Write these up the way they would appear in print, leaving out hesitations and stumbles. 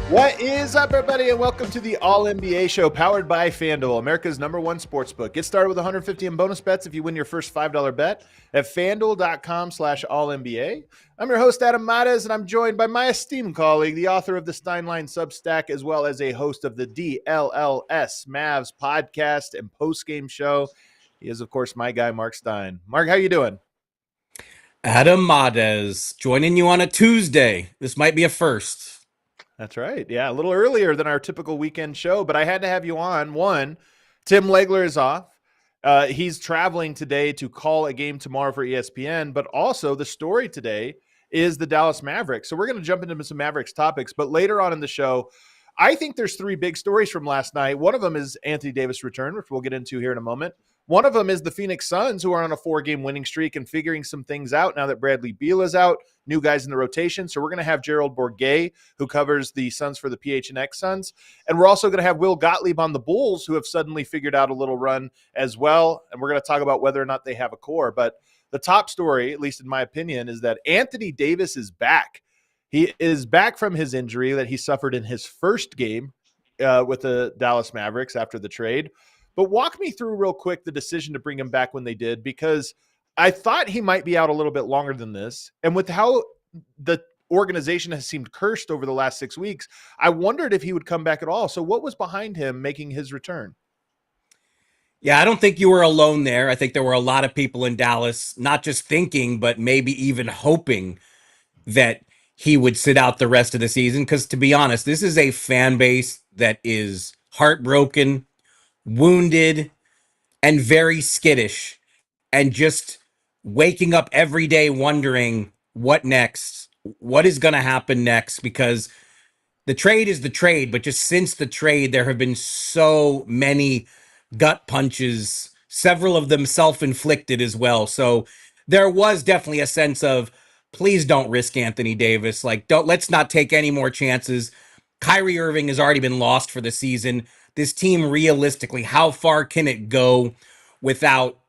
What is up, everybody, and welcome to the All-NBA Show, powered by FanDuel, America's #1 sportsbook. Get started with 150 in bonus bets if you win your first $5 bet at FanDuel.com/AllNBA. I'm your host, Adam Matas, and I'm joined by my esteemed colleague, the author of the Steinline Substack, as well as a host of the DLLS Mavs podcast and postgame show. He is, of course, my guy, Marc Stein. Marc, how you doing? Adam Matas, joining you on a Tuesday. This might be a first. That's right. Yeah, a little earlier than our typical weekend show, but I had to have you on. One, Tim Legler is off. He's traveling today to call a game tomorrow for ESPN, but also the story today is the Dallas Mavericks. So we're going to jump into some Mavericks topics, but later on in the show, I think there's three big stories from last night. One of them is Anthony Davis' return, which we'll get into here in a moment. One of them is the Phoenix Suns, who are on a 4-game winning streak and figuring some things out now that Bradley Beal is out, new guys in the rotation. So we're going to have Gerald Bourguet, who covers the Suns for the PHNX Suns. And we're also going to have Will Gottlieb on the Bulls, who have suddenly figured out a little run as well. And we're going to talk about whether or not they have a core. But the top story, at least in my opinion, is that Anthony Davis is back. He is back from his injury that he suffered in his first game with the Dallas Mavericks after the trade. But walk me through real quick the decision to bring him back when they did, because I thought he might be out a little bit longer than this. And with how the organization has seemed cursed over the last 6 weeks, I wondered if he would come back at all. So what was behind him making his return? Yeah, I don't think you were alone there. I think there were a lot of people in Dallas, not just thinking, but maybe even hoping that he would sit out the rest of the season. Because to be honest, this is a fan base that is heartbroken, wounded, and very skittish, and just waking up every day wondering what next, what is going to happen next, because the trade is the trade, but just since the trade, there have been so many gut punches, several of them self-inflicted as well. So there was definitely a sense of, please don't risk Anthony Davis. Let's not take any more chances. Kyrie Irving has already been lost for the season. This team, realistically, how far can it go without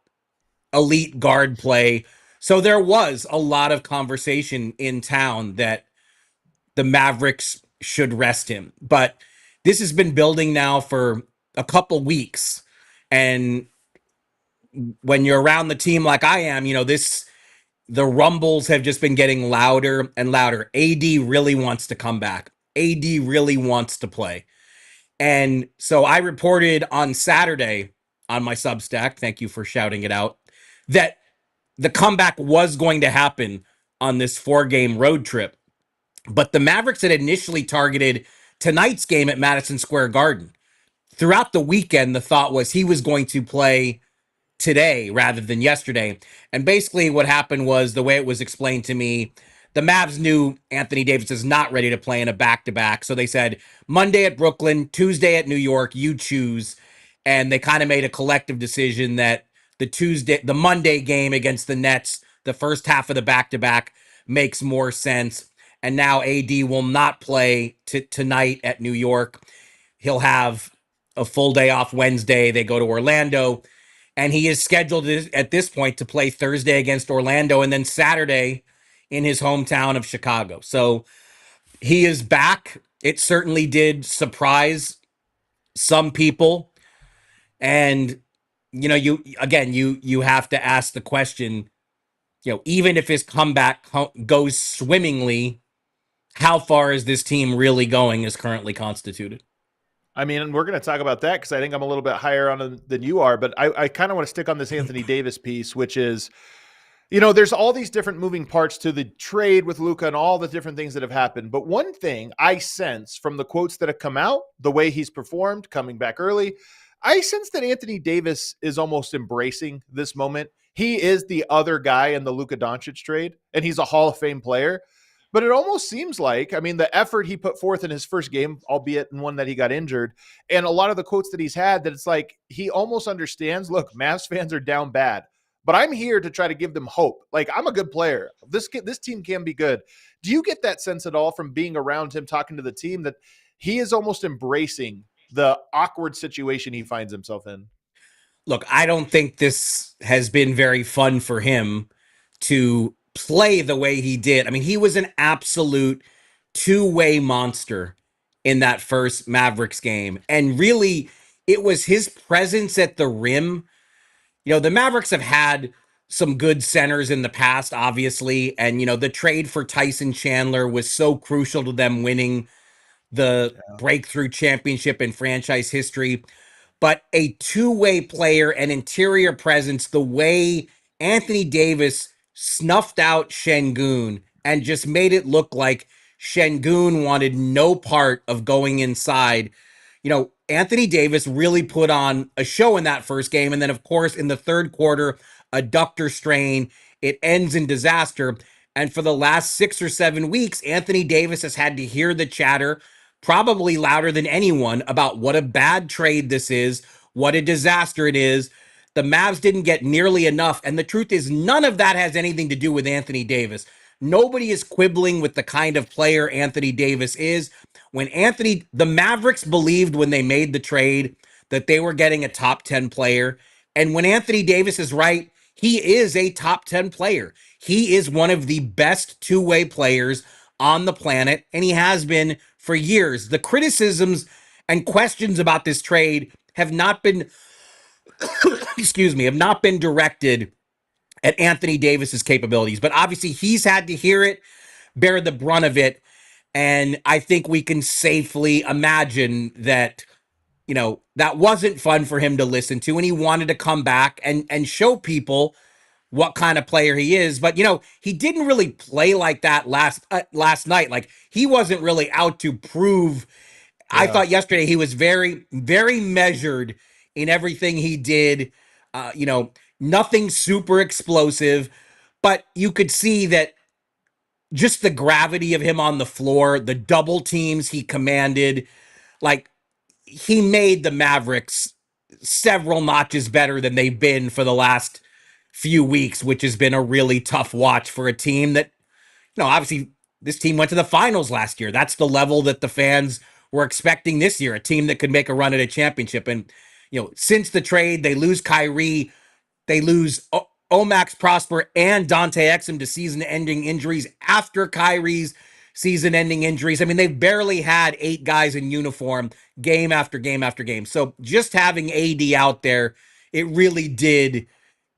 elite guard play? So there was a lot of conversation in town that the Mavericks should rest him. But this has been building now for a couple weeks. And when you're around the team like I am, the rumbles have just been getting louder and louder. AD really wants to come back. AD really wants to play. And so I reported on Saturday on my Substack, thank you for shouting it out, that the comeback was going to happen on this 4-game road trip. But the Mavericks had initially targeted tonight's game at Madison Square Garden. Throughout the weekend, the thought was he was going to play today rather than yesterday. And basically what happened was, the way it was explained to me, the Mavs knew Anthony Davis is not ready to play in a back-to-back. So they said, Monday at Brooklyn, Tuesday at New York, you choose. And they kind of made a collective decision that the Monday game against the Nets, the first half of the back-to-back, makes more sense. And now AD will not play tonight at New York. He'll have a full day off Wednesday. They go to Orlando. And he is scheduled at this point to play Thursday against Orlando and then Saturday in his hometown of Chicago. So he is back. It certainly did surprise some people. And, you have to ask the question, even if his comeback goes swimmingly, how far is this team really going as currently constituted? I mean, and we're going to talk about that because I think I'm a little bit higher on him than you are, but I kind of want to stick on this Anthony Davis piece, which is, there's all these different moving parts to the trade with Luka and all the different things that have happened. But one thing I sense from the quotes that have come out, the way he's performed, coming back early, I sense that Anthony Davis is almost embracing this moment. He is the other guy in the Luka Doncic trade, and he's a Hall of Fame player. But it almost seems like, I mean, the effort he put forth in his first game, albeit in one that he got injured, and a lot of the quotes that he's had, that it's like he almost understands, look, Mavs fans are down bad, but I'm here to try to give them hope. Like, I'm a good player. This team can be good. Do you get that sense at all from being around him, talking to the team, that he is almost embracing the awkward situation he finds himself in? Look, I don't think this has been very fun for him to play the way he did. I mean, he was an absolute two-way monster in that first Mavericks game. And really, it was his presence at the rim. You know, the Mavericks have had some good centers in the past, obviously. And, you know, the trade for Tyson Chandler was so crucial to them winning the breakthrough championship in franchise history. But a two-way player, an interior presence, the way Anthony Davis snuffed out Şengün and just made it look like Şengün wanted no part of going inside. You know, Anthony Davis really put on a show in that first game. And then, of course, in the third quarter, a adductor strain. It ends in disaster. And for the last 6 or 7 weeks, Anthony Davis has had to hear the chatter, probably louder than anyone, about what a bad trade this is, what a disaster it is. The Mavs didn't get nearly enough. And the truth is, none of that has anything to do with Anthony Davis. Nobody is quibbling with the kind of player Anthony Davis is. The Mavericks believed when they made the trade that they were getting a top 10 player. And when Anthony Davis is right, he is a top 10 player. He is one of the best two-way players on the planet, and he has been for years. The criticisms and questions about this trade have not been, have not been directed at Anthony Davis's capabilities, but obviously he's had to hear it, bear the brunt of it, and I think we can safely imagine that, you know, that wasn't fun for him to listen to, and he wanted to come back and show people what kind of player he is. But, you know, he didn't really play like that last night. Like, he wasn't really out to prove. I thought yesterday he was very, very measured in everything he did. You know, nothing super explosive, but you could see that just the gravity of him on the floor, the double teams he commanded, like, he made the Mavericks several notches better than they've been for the last few weeks, which has been a really tough watch for a team that, you know, obviously this team went to the finals last year. That's the level that the fans were expecting this year, a team that could make a run at a championship. And, you know, since the trade, they lose Kyrie, they lose Omax Prosper and Dante Exum to season-ending injuries after Kyrie's season-ending injuries. I mean, they've barely had 8 guys in uniform game after game after game. So just having AD out there, it really did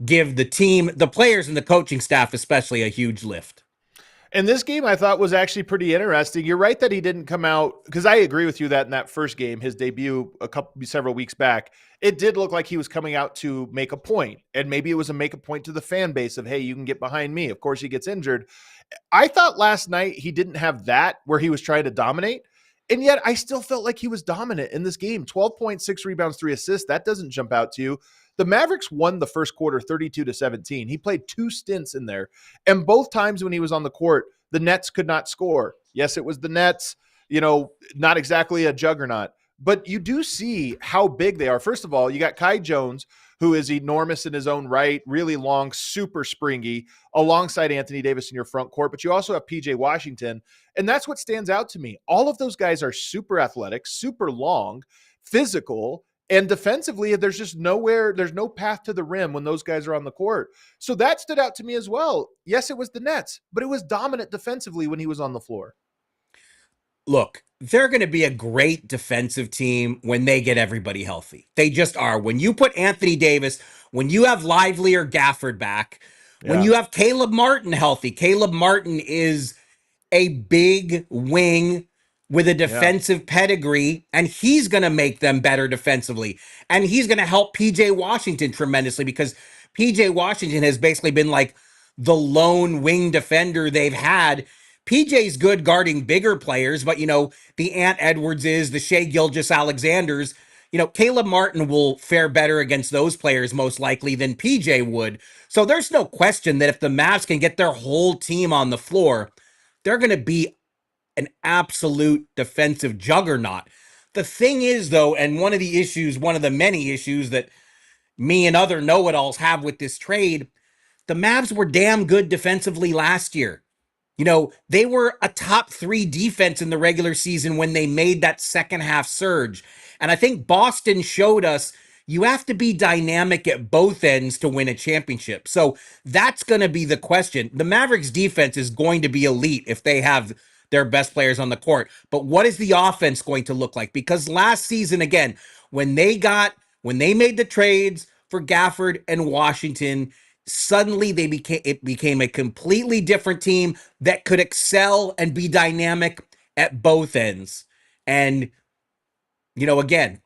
give the team, the players and the coaching staff especially, a huge lift. And this game I thought was actually pretty interesting. You're right that he didn't come out, because I agree with you that in that first game, his debut several weeks back, it did look like he was coming out to make a point. And maybe it was a make a point to the fan base of, hey, you can get behind me. Of course, he gets injured. I thought last night he didn't have that where he was trying to dominate. And yet I still felt like he was dominant in this game. 12.6 rebounds, 3 assists. That doesn't jump out to you. The Mavericks won the first quarter 32-17. He played 2 stints in there. And both times when he was on the court, the Nets could not score. Yes, it was the Nets, you know, not exactly a juggernaut. But you do see how big they are. First of all, you got Kai Jones, who is enormous in his own right, really long, super springy, alongside Anthony Davis in your front court. But you also have PJ Washington. And that's what stands out to me. All of those guys are super athletic, super long, physical, and defensively, there's just nowhere, there's no path to the rim when those guys are on the court. So that stood out to me as well. Yes, it was the Nets, but it was dominant defensively when he was on the floor. Look, they're going to be a great defensive team when they get everybody healthy. They just are. When you put Anthony Davis, when you have Lively or Gafford back, when you have Caleb Martin healthy, Caleb Martin is a big wing with a defensive pedigree, and he's going to make them better defensively. And he's going to help PJ Washington tremendously, because PJ Washington has basically been like the lone wing defender they've had. PJ's good guarding bigger players, but, you know, the Ant Edwardses, the Shea Gilgeous-Alexanders, Caleb Martin will fare better against those players most likely than PJ would. So there's no question that if the Mavs can get their whole team on the floor, they're going to be an absolute defensive juggernaut. The thing is, though, and one of the many issues that me and other know-it-alls have with this trade, the Mavs were damn good defensively last year. They were a top 3 defense in the regular season when they made that second half surge. And I think Boston showed us you have to be dynamic at both ends to win a championship. So that's going to be the question. The Mavericks defense is going to be elite if they have their best players on the court. But what is the offense going to look like? Because last season, again, when they made the trades for Gafford and Washington, suddenly it became a completely different team that could excel and be dynamic at both ends. And again,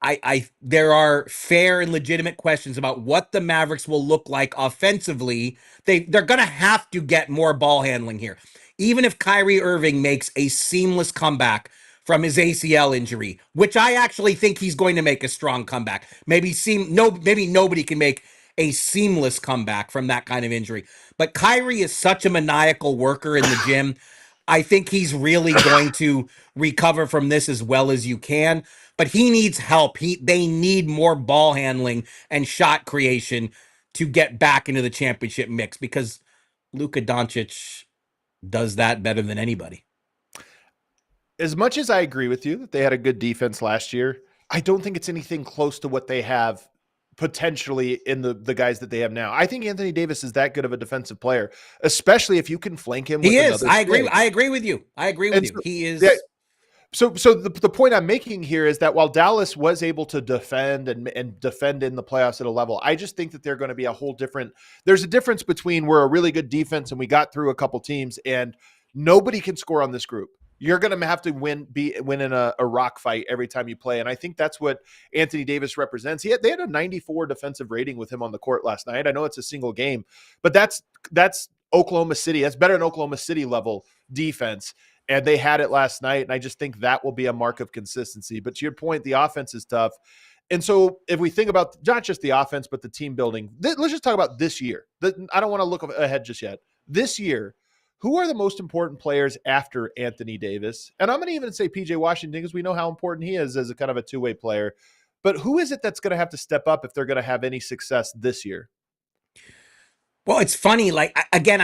I there are fair and legitimate questions about what the Mavericks will look like offensively. They're going to have to get more ball handling here. Even if Kyrie Irving makes a seamless comeback from his ACL injury, which I actually think he's going to make a strong comeback. Maybe nobody can make a seamless comeback from that kind of injury. But Kyrie is such a maniacal worker in the gym. I think he's really going to recover from this as well as you can. But he needs help. They need more ball handling and shot creation to get back into the championship mix because Luka Doncic does that better than anybody. As much as I agree with you that they had a good defense last year, I don't think it's anything close to what they have potentially in the guys that they have now. I think Anthony Davis is that good of a defensive player, especially if you can flank him. He is. I agree with you. He is. Yeah, so the point I'm making here is that while Dallas was able to defend and defend in the playoffs at a level, I just think that they're going to be there's a difference between we're a really good defense and we got through a couple teams and nobody can score on this group. You're going to have to win in a rock fight every time you play. And I think that's what Anthony Davis represents. They had a 94 defensive rating with him on the court last night. I know it's a single game, but that's Oklahoma City. That's better than Oklahoma City level defense. And they had it last night. And I just think that will be a mark of consistency. But to your point, the offense is tough. And so if we think about not just the offense, but the team building, let's just talk about this year. I don't want to look ahead just yet. This year, who are the most important players after Anthony Davis? And I'm going to even say PJ Washington because we know how important he is as a kind of a two-way player. But who is it that's going to have to step up if they're going to have any success this year? Well, it's funny. Like, again,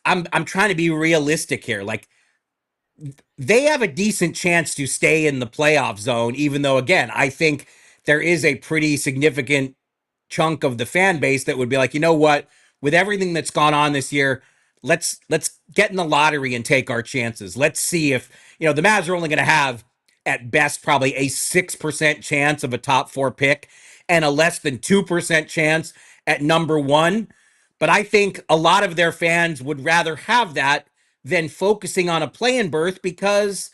I'm trying to be realistic here. Like, they have a decent chance to stay in the playoff zone, even though, again, I think there is a pretty significant chunk of the fan base that would be like, you know what, with everything that's gone on this year, let's get in the lottery and take our chances. Let's see if, the Mavs are only going to have at best probably a 6% chance of a top 4 pick and a less than 2% chance at number 1. But I think a lot of their fans would rather have that than focusing on a play-in berth because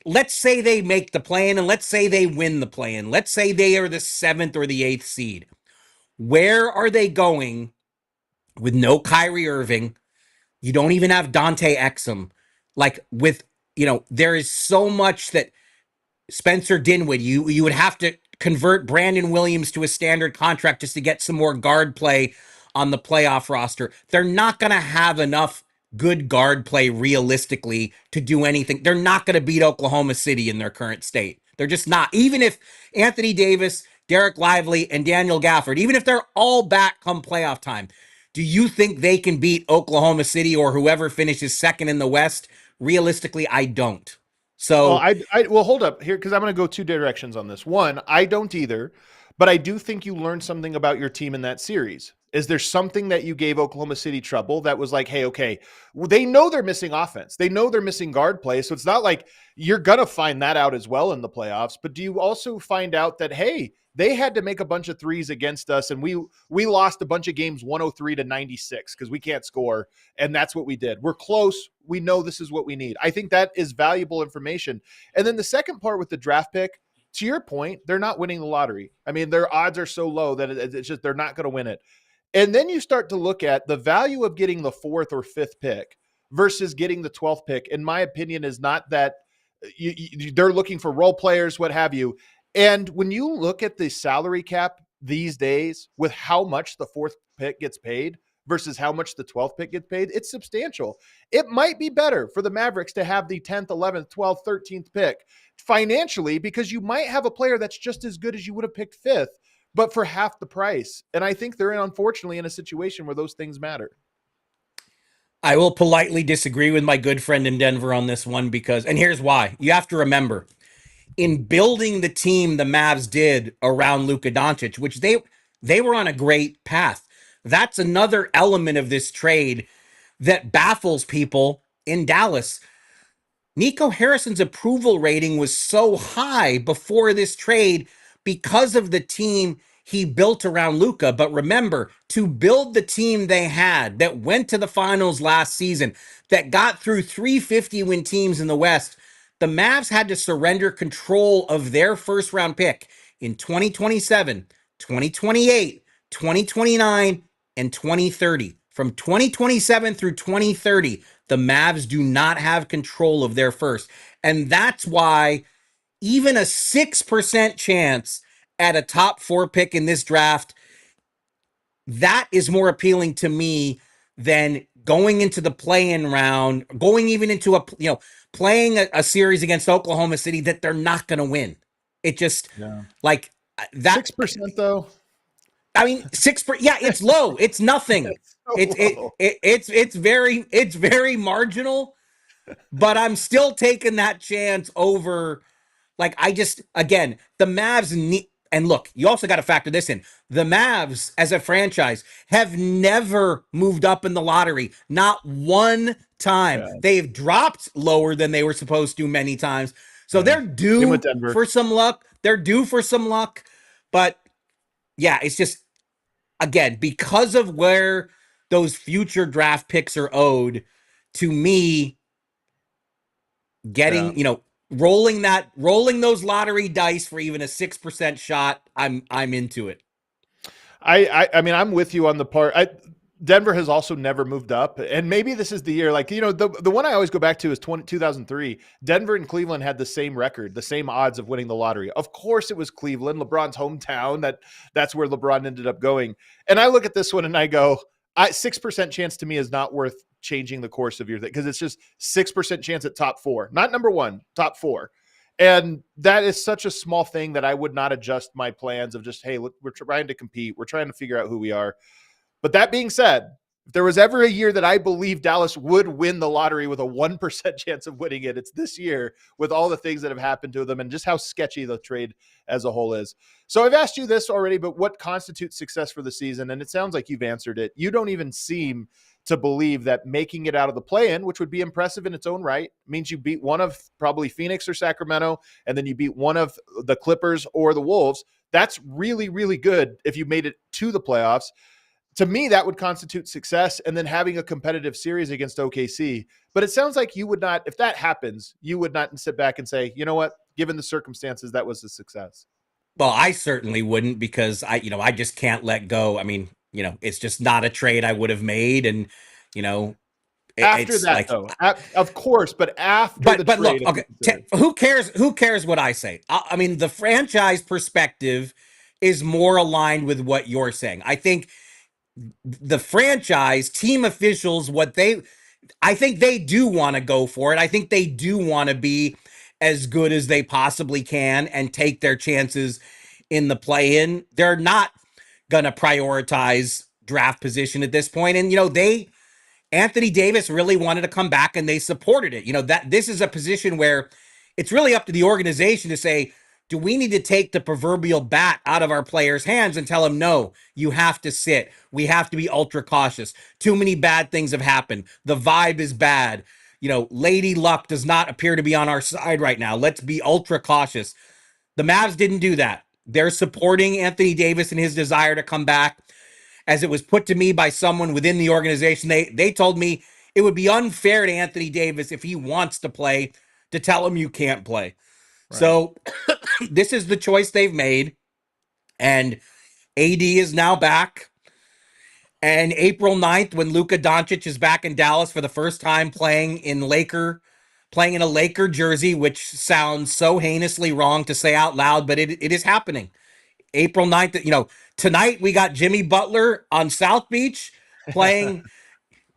let's say they make the play-in and let's say they win the play-in. Let's say they are the 7th or the 8th seed. Where are they going with no Kyrie Irving? You don't even have Dante Exum. Like there is so much that Spencer Dinwiddie, you would have to convert Brandon Williams to a standard contract just to get some more guard play on the playoff roster. They're not going to have enough good guard play realistically to do anything. They're not going to beat Oklahoma City in their current state. They're just not. Even if Anthony Davis, Derek Lively, and Daniel Gafford, even if they're all back come playoff time, do you think they can beat Oklahoma City or whoever finishes second in the West? Realistically, I don't. So well, hold up here because I'm going to go 2 directions on this. One, I don't either, but I do think you learned something about your team in that series. Is there something that you gave Oklahoma City trouble that was like, hey, okay, well, they know they're missing offense. They know they're missing guard play. So it's not like you're going to find that out as well in the playoffs. But do you also find out that, hey, they had to make a bunch of threes against us and we lost a bunch of games 103-96 because we can't score. And that's what we did. We're close. We know this is what we need. I think that is valuable information. And then the second part with the draft pick, to your point, they're not winning the lottery. I mean, their odds are so low that it's just they're not going to win it. And then you start to look at the value of getting the 4th or 5th pick versus getting the 12th pick, in my opinion, is not that they're looking for role players, what have you. And when you look at the salary cap these days with how much the fourth pick gets paid versus how much the 12th pick gets paid, it's substantial. It might be better for the Mavericks to have the 10th, 11th, 12th, 13th pick financially, because you might have a player that's just as good as you would have picked fifth, but for half the price. And I think they're unfortunately in a situation where those things matter. I will politely disagree with my good friend in Denver on this one and here's why. You have to remember, in building the team the Mavs did around Luka Doncic, which they were on a great path. That's another element of this trade that baffles people in Dallas. Nico Harrison's approval rating was so high before this trade because of the team he built around Luka. But remember, to build the team they had that went to the finals last season, that got through 350-win teams in the West, the Mavs had to surrender control of their first round pick in 2027, 2028, 2029, and 2030. From 2027 through 2030, the Mavs do not have control of their first. And that's why even a 6% chance at a top 4 pick in this draft, that is more appealing to me than going into the play-in round, going even into playing a series against Oklahoma City that they're not going to win. It just like that 6% though. I mean, 6%. Yeah, it's low. It's nothing. It's very marginal, but I'm still taking that chance over. Like, again, the Mavs need, and look, you also got to factor this in. The Mavs as a franchise have never moved up in the lottery. Not one time. Yeah. They've dropped lower than they were supposed to many times. So they're due for some luck. But yeah, it's just, again, because of where those future draft picks are owed, to me, getting, rolling those lottery dice for even a 6% shot, I'm into it. I mean, I'm with you on the part. Denver has also never moved up, and maybe this is the year. Like, the one I always go back to is 2003. Denver and Cleveland had the same record, the same odds of winning the lottery. Of course, it was Cleveland, LeBron's hometown. That's where LeBron ended up going. And I look at this one and I go, 6% chance to me is not worth changing the course of your thing, because it's just 6% chance at top 4, not number 1, top 4. And that is such a small thing that I would not adjust my plans of just, hey, look, we're trying to compete. We're trying to figure out who we are. But that being said, if there was ever a year that I believe Dallas would win the lottery with a 1% chance of winning it, it's this year, with all the things that have happened to them and just how sketchy the trade as a whole is. So I've asked you this already, but what constitutes success for the season? And it sounds like you've answered it. You don't even seem to believe that making it out of the play-in, which would be impressive in its own right, means you beat one of probably Phoenix or Sacramento, and then you beat one of the Clippers or the Wolves. That's really, really good if you made it to the playoffs. To me, that would constitute success, and then having a competitive series against OKC. But it sounds like you would not, if that happens, you would not sit back and say, you know what, given the circumstances, that was a success. Well, I certainly wouldn't, because I just can't let go. I mean, it's just not a trade I would have made. And, after that, like, though, of course, but after the trade. Look, okay, who cares? Who cares what I say? I mean, the franchise perspective is more aligned with what you're saying. I think the franchise team officials, I think they do want to go for it. I think they do want to be as good as they possibly can and take their chances in the play-in. They're not going to prioritize draft position at this point. And, Anthony Davis really wanted to come back and they supported it. That this is a position where it's really up to the organization to say, do we need to take the proverbial bat out of our players' hands and tell them, no, you have to sit. We have to be ultra cautious. Too many bad things have happened. The vibe is bad. Lady Luck does not appear to be on our side right now. Let's be ultra cautious. The Mavs didn't do that. They're supporting Anthony Davis and his desire to come back. As it was put to me by someone within the organization, they told me it would be unfair to Anthony Davis, if he wants to play, to tell him you can't play. Right. So this is the choice they've made, and AD is now back. And April 9th, when Luka Doncic is back in Dallas for the first time playing in Laker playing in a Laker jersey, which sounds so heinously wrong to say out loud, but it is happening. April 9th, tonight we got Jimmy Butler on South Beach playing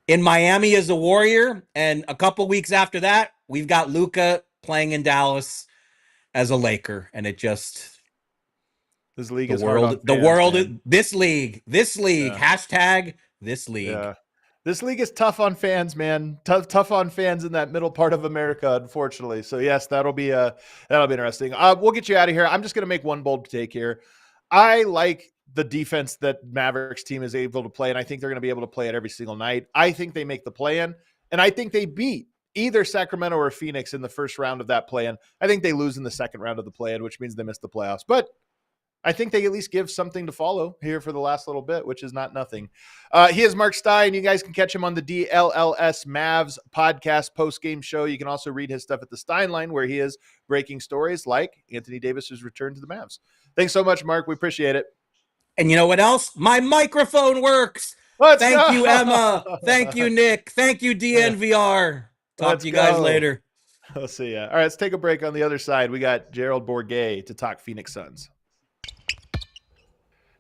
in Miami as a Warrior, and a couple weeks after that, we've got Luka playing in Dallas as a Laker, and it just this league is hard on fans, this league, hashtag this league. Yeah. This league is tough on fans, man. Tough on fans in that middle part of America, unfortunately. So yes, that'll be interesting. We'll get you out of here. I'm just going to make one bold take here. I like the defense that Mavericks team is able to play, and I think they're going to be able to play it every single night. I think they make the play-in, and I think they beat either Sacramento or Phoenix in the first round of that play-in. I think they lose in the second round of the play-in, which means they miss the playoffs. But I think they at least give something to follow here for the last little bit, which is not nothing. He is Marc Stein. You guys can catch him on the DLLS Mavs podcast post-game show. You can also read his stuff at the Stein Line, where he is breaking stories like Anthony Davis's return to the Mavs. Thanks so much, Mark. We appreciate it. And you know what else? My microphone works. Thank you, Emma. Thank you, Nick. Thank you, DNVR. Talk to you guys later. I'll see ya. All right, let's take a break. On the other side, we got Gerald Bourguet to talk Phoenix Suns.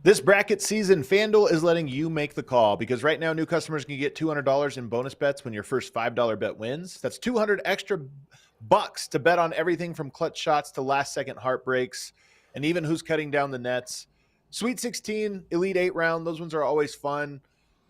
This bracket season, FanDuel is letting you make the call because right now new customers can get $200 in bonus bets when your first $5 bet wins. That's 200 extra bucks to bet on everything from clutch shots to last-second heartbreaks and even who's cutting down the nets. Sweet 16, Elite 8 round, those ones are always fun.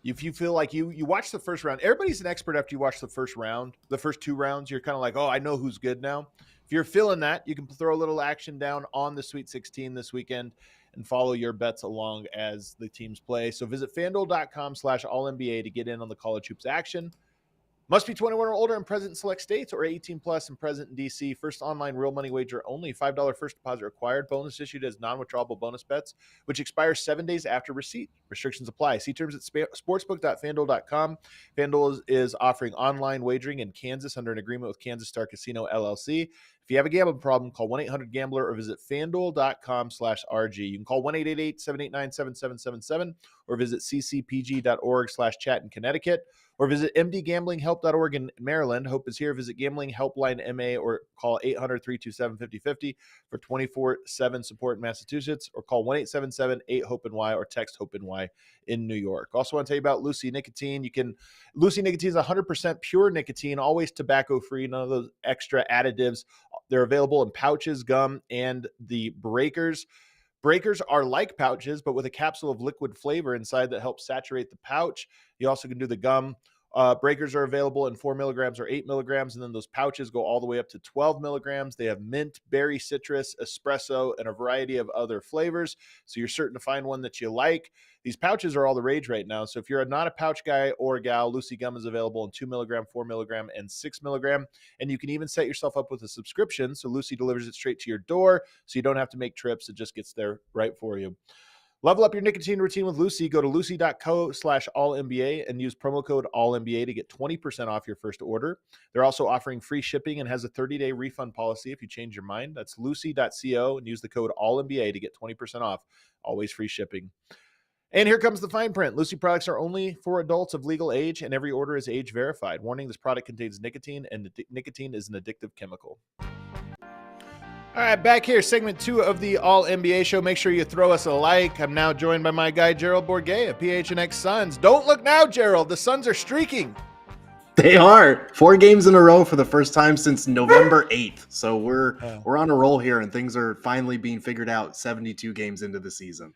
If you feel like you watch the first round, everybody's an expert after you watch the first round. The first two rounds, you're kind of like, oh, I know who's good now. If you're feeling that, you can throw a little action down on the Sweet 16 this weekend and follow your bets along as the teams play. So visit FanDuel.com/AllNBA to get in on the college hoops action. Must be 21 or older and present in select states or 18 plus and present in DC. First online real money wager only. $5 first deposit required. Bonus issued as non-withdrawable bonus bets, which expires 7 days after receipt. Restrictions apply. See terms at sportsbook.fanduel.com. FanDuel is offering online wagering in Kansas under an agreement with Kansas Star Casino, LLC. If you have a gambling problem, call 1-800-GAMBLER or visit FanDuel.com/RG. You can call 1-888-789-7777 or visit ccpg.org/chat in Connecticut. Or visit mdgamblinghelp.org in Maryland. Hope is here. Visit Gambling Helpline MA or call 800-327-5050 for 24/7 support in Massachusetts. Or call 1-877-8-HOPE-NY or text HOPE-NY in New York. Also want to tell you about Lucy Nicotine. Lucy Nicotine is 100% pure nicotine, always tobacco-free, none of those extra additives. They're available in pouches, gum, and the breakers. Breakers are like pouches, but with a capsule of liquid flavor inside that helps saturate the pouch. You also can do the gum. Breakers are available in 4 milligrams or 8 milligrams, and then those pouches go all the way up to 12 milligrams. They have mint, berry citrus, espresso, and a variety of other flavors, so you're certain to find one that you like. These pouches are all the rage right now, so if you're not a pouch guy or a gal, Lucy Gum is available in 2 milligram, 4 milligram, and 6 milligram, and you can even set yourself up with a subscription, so Lucy delivers it straight to your door, so you don't have to make trips. It just gets there right for you. Level up your nicotine routine with Lucy. Go to lucy.co/allnba and use promo code allnba to get 20% off your first order. They're also offering free shipping and has a 30-day refund policy if you change your mind. That's lucy.co and use the code allnba to get 20% off. Always free shipping. And here comes the fine print. Lucy products are only for adults of legal age, and every order is age verified. Warning, this product contains nicotine, and nicotine is an addictive chemical. All right, back here, segment 2 of the All NBA show. Make sure you throw us a like. I'm now joined by my guy, Gerald Bourguet of PHNX Suns. Don't look now, Gerald. The Suns are streaking. They are 4 games in a row for the first time since November 8th. So we're on a roll here, and things are finally being figured out 72 games into the season.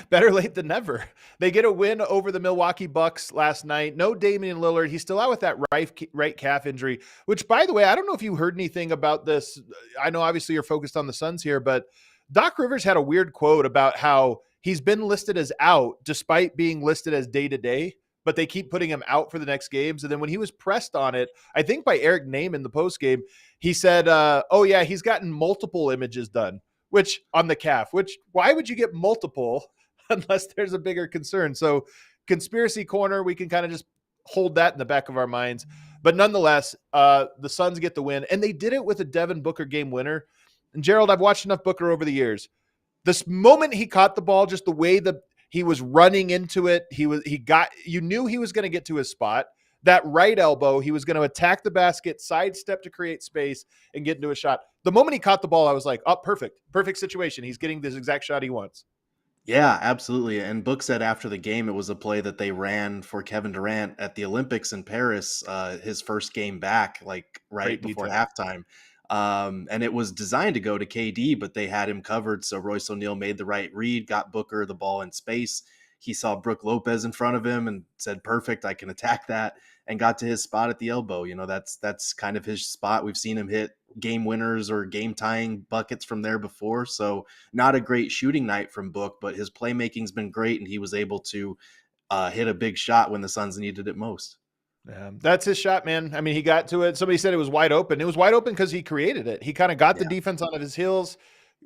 Better late than never. They get a win over the Milwaukee Bucks last night. No Damian Lillard. He's still out with that right calf injury, which, by the way, I don't know if you heard anything about this. I know obviously you're focused on the Suns here, but Doc Rivers had a weird quote about how he's been listed as out despite being listed as day-to-day, but they keep putting him out for the next games. And then when he was pressed on it, I think by Eric Name in the postgame, he said, oh yeah, he's gotten multiple images done. Which on the calf, why would you get multiple unless there's a bigger concern? So conspiracy corner, we can kind of just hold that in the back of our minds. But nonetheless, the Suns get the win, and they did it with a Devin Booker game winner. And Gerald, I've watched enough Booker over the years. This moment he caught the ball, just the way that he was running into it, you knew he was going to get to his spot. that right elbow, he was going to attack the basket, sidestep to create space, and get into a shot. The moment he caught the ball, I was like, oh, perfect situation. He's getting this exact shot he wants. Yeah, absolutely. And Book said after the game, it was a play that they ran for Kevin Durant at the Olympics in Paris, his first game back, like right Great before detail. halftime. And it was designed to go to KD, but they had him covered. So Royce O'Neal made the right read, got Booker the ball in space. He saw Brook Lopez in front of him and said, perfect, I can attack that, and got to his spot at the elbow. You know, that's kind of his spot. We've seen him hit game winners or game tying buckets from there before. So not a great shooting night from Book, but his playmaking's been great, and he was able to hit a big shot when the Suns needed it most. Yeah, that's his shot, man. I mean, he got to it. Somebody said it was wide open. It was wide open because he created it. He kind of got the defense on his heels,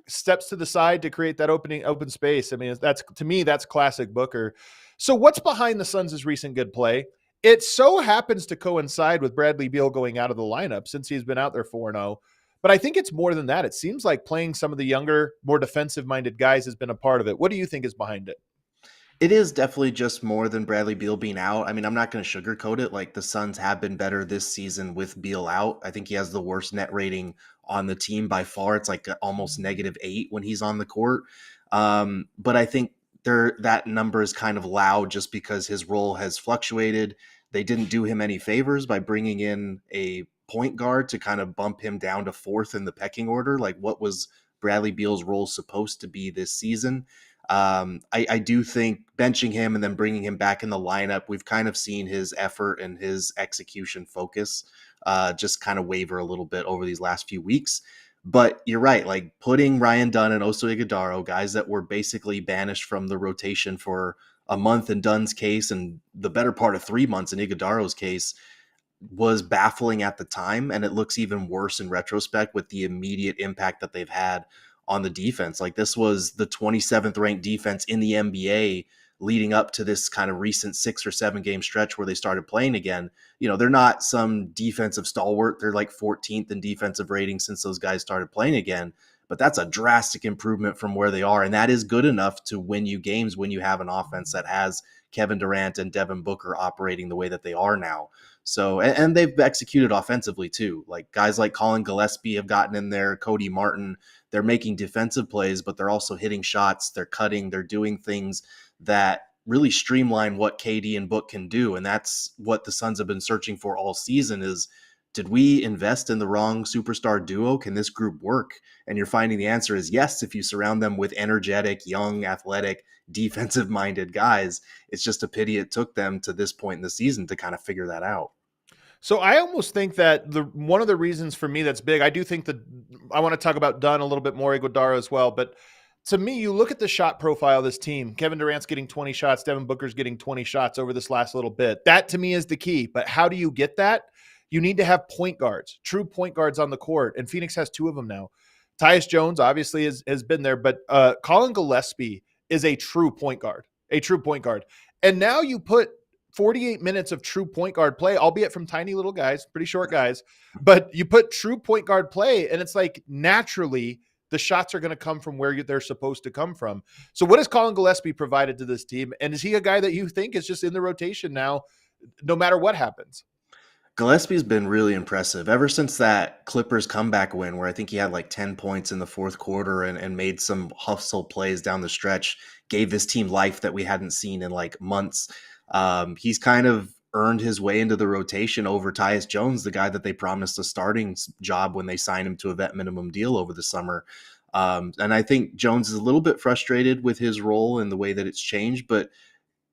steps to the side to create that open space. I mean, that's, to me, that's classic Booker. So what's behind the Suns' recent good play? It so happens to coincide with Bradley Beal going out of the lineup since he's been out there 4-0. But I think it's more than that. It seems like playing some of the younger, more defensive-minded guys has been a part of it. What do you think is behind it? It is definitely just more than Bradley Beal being out. I mean, I'm not going to sugarcoat it. Like, the Suns have been better this season with Beal out. I think he has the worst net rating on the team by far. It's like almost -8 when he's on the court. But I think that number is kind of loud just because his role has fluctuated. They didn't do him any favors by bringing in a point guard to kind of bump him down to 4th in the pecking order. Like, what was Bradley Beal's role supposed to be this season? I do think benching him and then bringing him back in the lineup, we've kind of seen his effort and his execution focus just kind of waver a little bit over these last few weeks. But you're right, like putting Ryan Dunn and Oso Ighodaro, guys that were basically banished from the rotation for a month in Dunn's case and the better part of 3 months in Ighodaro's case, was baffling at the time, and it looks even worse in retrospect with the immediate impact that they've had on the defense. Like, this was the 27th ranked defense in the NBA leading up to this kind of recent 6 or 7 game stretch where they started playing again. You know, they're not some defensive stalwart. They're like 14th in defensive rating since those guys started playing again. But that's a drastic improvement from where they are. And that is good enough to win you games when you have an offense that has Kevin Durant and Devin Booker operating the way that they are now. So, and they've executed offensively too. Like, guys like Colin Gillespie have gotten in there, Cody Martin. They're making defensive plays, but they're also hitting shots. They're cutting. They're doing things that really streamline what KD and Book can do. And that's what the Suns have been searching for all season is, did we invest in the wrong superstar duo? Can this group work? And you're finding the answer is yes, if you surround them with energetic, young, athletic, defensive-minded guys. It's just a pity it took them to this point in the season to kind of figure that out. So I almost think that one of the reasons for me that's big, I do think that I want to talk about Dunn a little bit more, Iguodala as well, but to me, you look at the shot profile of this team. Kevin Durant's getting 20 shots. Devin Booker's getting 20 shots over this last little bit. That to me is the key. But how do you get that? You need to have point guards, true point guards on the court. And Phoenix has 2 of them now. Tyus Jones obviously has been there, but Colin Gillespie is a true point guard, And now you put 48 minutes of true point guard play, albeit from tiny little guys, pretty short guys, but you put true point guard play, and it's like naturally the shots are going to come from where they're supposed to come from. So what has Colin Gillespie provided to this team? And is he a guy that you think is just in the rotation now, no matter what happens? Gillespie's been really impressive ever since that Clippers comeback win, where I think he had like 10 points in the fourth quarter and made some hustle plays down the stretch, gave this team life that we hadn't seen in like months. He's kind of earned his way into the rotation over Tyus Jones, the guy that they promised a starting job when they signed him to a vet minimum deal over the summer. And I think Jones is a little bit frustrated with his role and the way that it's changed, but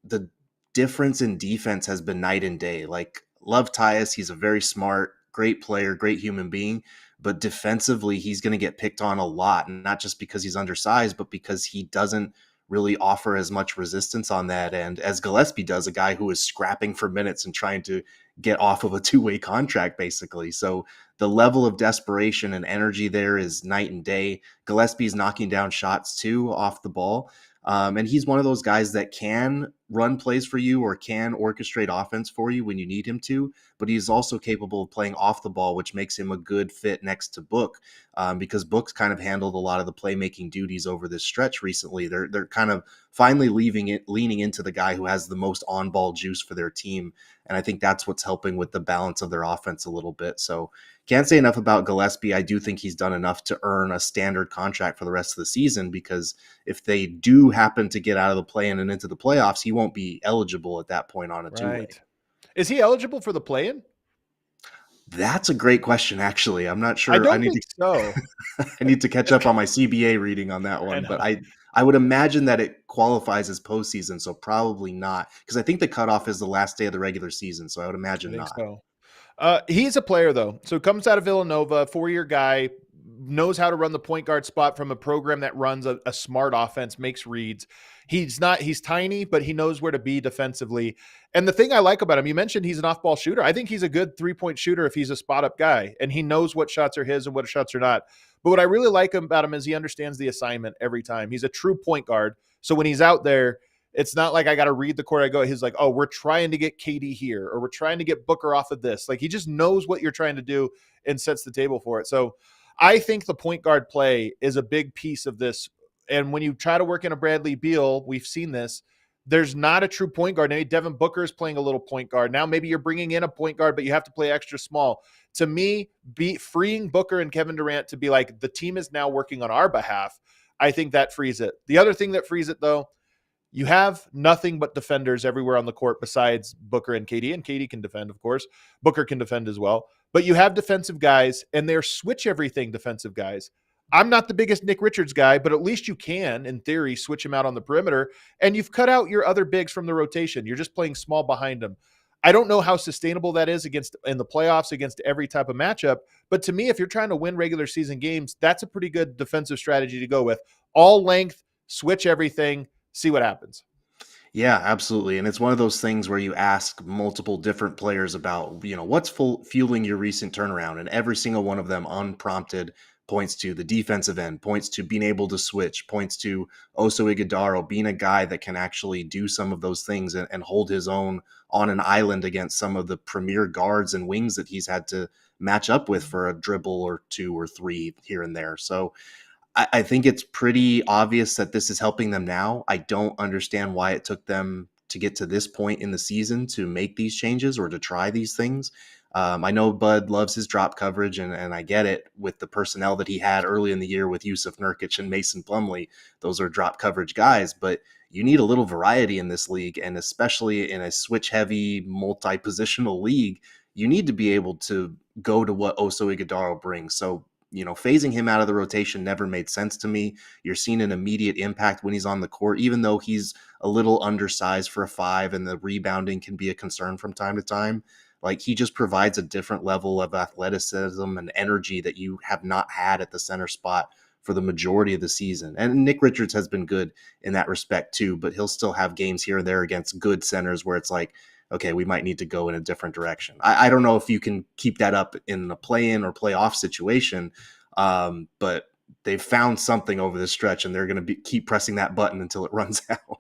the difference in defense has been night and day. Like, love Tyus. He's a very smart, great player, great human being, but defensively, he's going to get picked on a lot, and not just because he's undersized, but because he doesn't really offer as much resistance on that end as Gillespie does, a guy who is scrapping for minutes and trying to get off of a 2-way contract, basically. So the level of desperation and energy there is night and day. Gillespie's knocking down shots too off the ball. And he's one of those guys that can run plays for you or can orchestrate offense for you when you need him to, but he's also capable of playing off the ball, which makes him a good fit next to Book, because Book's kind of handled a lot of the playmaking duties over this stretch recently. They're kind of finally leaning into the guy who has the most on-ball juice for their team, and I think that's what's helping with the balance of their offense a little bit. So can't say enough about Gillespie. I do think he's done enough to earn a standard contract for the rest of the season, because if they do happen to get out of the play-in and into the playoffs, he won't be eligible at that point on a two-way. Right. Is he eligible for the play-in? That's a great question, actually. I'm not sure. I don't think so. I need to catch up on my CBA reading on that one, but I would imagine that it qualifies as postseason, so probably not, because I think the cutoff is the last day of the regular season, so I would imagine not. So. He's a player, though. So comes out of Villanova, 4-year guy, knows how to run the point guard spot from a program that runs a smart offense, makes reads. He's tiny, but he knows where to be defensively. And the thing I like about him, you mentioned he's an off-ball shooter. I think he's a good 3-point shooter if he's a spot-up guy, and he knows what shots are his and what shots are not. But what I really like about him is he understands the assignment every time. He's a true point guard. So when he's out there, it's not like I got to read the court. He's like, oh, we're trying to get KD here, or we're trying to get Booker off of this. Like, he just knows what you're trying to do and sets the table for it. So I think the point guard play is a big piece of this. And when you try to work in a Bradley Beal, we've seen this, there's not a true point guard. Maybe Devin Booker is playing a little point guard. Now maybe you're bringing in a point guard, but you have to play extra small. To me, freeing Booker and Kevin Durant to be like, the team is now working on our behalf, I think that frees it. The other thing that frees it, though, you have nothing but defenders everywhere on the court besides Booker and KD. And KD can defend, of course. Booker can defend as well. But you have defensive guys, and they're switch everything defensive guys. I'm not the biggest Nick Richards guy, but at least you can, in theory, switch him out on the perimeter. And you've cut out your other bigs from the rotation. You're just playing small behind them. I don't know how sustainable that is in the playoffs against every type of matchup. But to me, if you're trying to win regular season games, that's a pretty good defensive strategy to go with. All length, switch everything, see what happens. Yeah, absolutely. And it's one of those things where you ask multiple different players about, what's fueling your recent turnaround. And every single one of them, unprompted, points to the defensive end, points to being able to switch, points to Oso Ighodaro being a guy that can actually do some of those things and hold his own on an island against some of the premier guards and wings that he's had to match up with for a dribble or two or three here and there. So I think it's pretty obvious that this is helping them now. I don't understand why it took them to get to this point in the season to make these changes or to try these things. I know Bud loves his drop coverage, and I get it with the personnel that he had early in the year with Yusuf Nurkic and Mason Plumlee. Those are drop coverage guys, but you need a little variety in this league, and especially in a switch-heavy, multi-positional league, you need to be able to go to what Oso Ighodaro brings. So, phasing him out of the rotation never made sense to me. You're seeing an immediate impact when he's on the court, even though he's a little undersized for a 5 and the rebounding can be a concern from time to time. Like, he just provides a different level of athleticism and energy that you have not had at the center spot for the majority of the season. And Nick Richards has been good in that respect too, but he'll still have games here and there against good centers where it's like, okay, we might need to go in a different direction. I don't know if you can keep that up in a play-in or play-off situation, but they've found something over this stretch, and they're going to keep pressing that button until it runs out.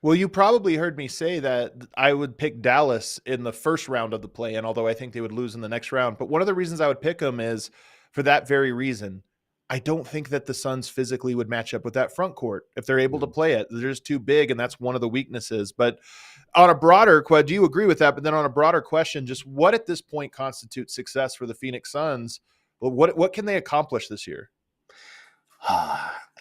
Well, you probably heard me say that I would pick Dallas in the first round of the play-in, although I think they would lose in the next round. But one of the reasons I would pick them is for that very reason. I don't think that the Suns physically would match up with that front court if they're able to play it. They're just too big, and that's one of the weaknesses. But on a broader question, do you agree with that? But then on a broader question, just what at this point constitutes success for the Phoenix Suns? Well, what can they accomplish this year?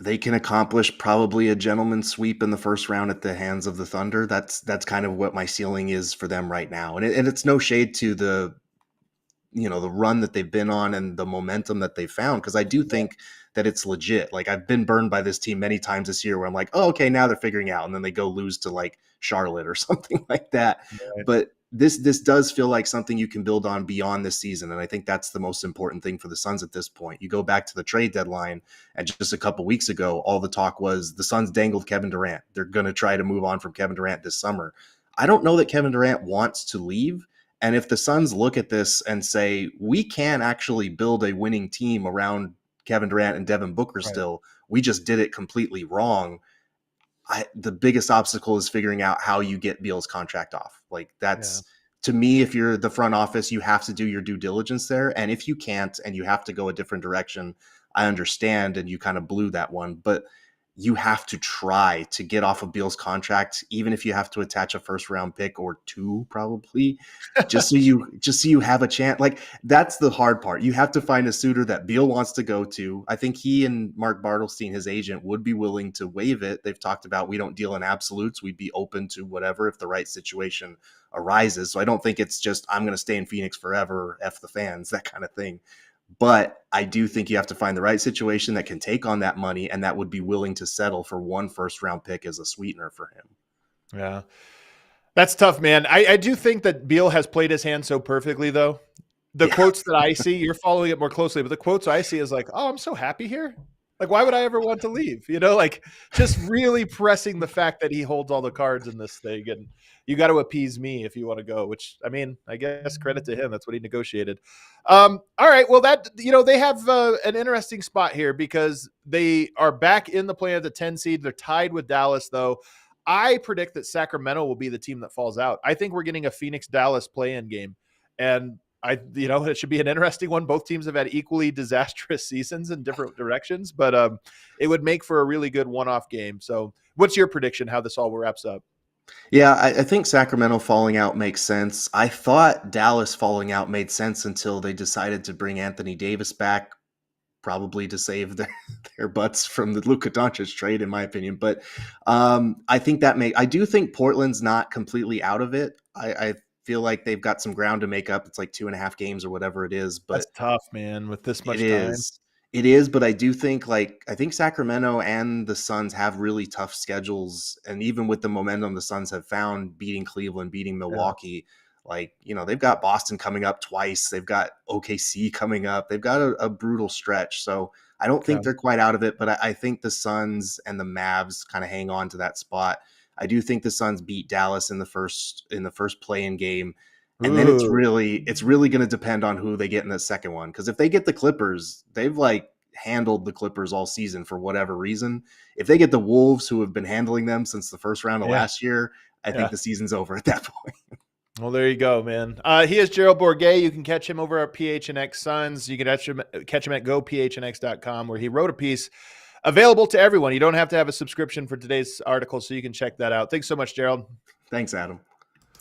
They can accomplish probably a gentleman's sweep in the first round at the hands of the Thunder. That's kind of what my ceiling is for them right now. And it's no shade to the run that they've been on and the momentum that they found, because I do think that it's legit. Like, I've been burned by this team many times this year where I'm like, oh, okay, now they're figuring out, and then they go lose to like Charlotte or something like that. Right. But this does feel like something you can build on beyond this season, and I think that's the most important thing for the Suns at this point. You go back to the trade deadline, and just a couple weeks ago, all the talk was the Suns dangled Kevin Durant. They're going to try to move on from Kevin Durant this summer. I don't know that Kevin Durant wants to leave. And if the Suns look at this and say, we can actually build a winning team around Kevin Durant and Devin Booker still, we just did it completely wrong. the biggest obstacle is figuring out how you get Beal's contract off. Like Yeah. to me, if you're the front office, you have to do your due diligence there. And if you can't, and you have to go a different direction, I understand. And you kind of blew that one, but you have to try to get off of Beal's contract, even if you have to attach a first round pick or two, probably, just so you have a chance. Like, that's the hard part. You have to find a suitor that Beal wants to go to. I think he and Mark Bartelstein, his agent, would be willing to waive it. They've talked about, we don't deal in absolutes. We'd be open to whatever if the right situation arises. So I don't think it's just, I'm going to stay in Phoenix forever, F the fans, that kind of thing. But I do think you have to find the right situation that can take on that money and that would be willing to settle for one first round pick as a sweetener for him. Yeah. That's tough, man. I do think that Beal has played his hand so perfectly, though. The quotes that I see, you're following it more closely, but the quotes I see is like, oh, I'm so happy here. Like, why would I ever want to leave? Like just really pressing the fact that he holds all the cards in this thing. And you got to appease me if you want to go, which, I mean, I guess credit to him. That's what he negotiated. All right. Well, they have an interesting spot here because they are back in the play of the 10 seed. They're tied with Dallas, though. I predict that Sacramento will be the team that falls out. I think we're getting a Phoenix-Dallas play-in game. And it should be an interesting one. Both teams have had equally disastrous seasons in different directions, but it would make for a really good one-off game. So what's your prediction, how this all wraps up? Yeah, I think Sacramento falling out makes sense. I thought Dallas falling out made sense until they decided to bring Anthony Davis back, probably to save their butts from the Luka Doncic trade, in my opinion. But I think I do think Portland's not completely out of it. I feel like they've got some ground to make up. It's like 2.5 games or whatever it is. But that's tough, man, with this much time. It is, but I do think I think Sacramento and the Suns have really tough schedules. And even with the momentum the Suns have found, beating Cleveland, beating Milwaukee, they've got Boston coming up twice. They've got OKC coming up. They've got a brutal stretch. So I don't think they're quite out of it, but I think the Suns and the Mavs kind of hang on to that spot. I do think the Suns beat Dallas in the first play-in game. And then it's really going to depend on who they get in the second one. Because if they get the Clippers, they've handled the Clippers all season for whatever reason. If they get the Wolves, who have been handling them since the first round of last year, I think the season's over at that point. Well, there you go, man. He is Gerald Bourguet. You can catch him over at PHNX Suns. You can catch him at gophnx.com, where he wrote a piece available to everyone. You don't have to have a subscription for today's article, so you can check that out. Thanks so much, Gerald. Thanks, Adam.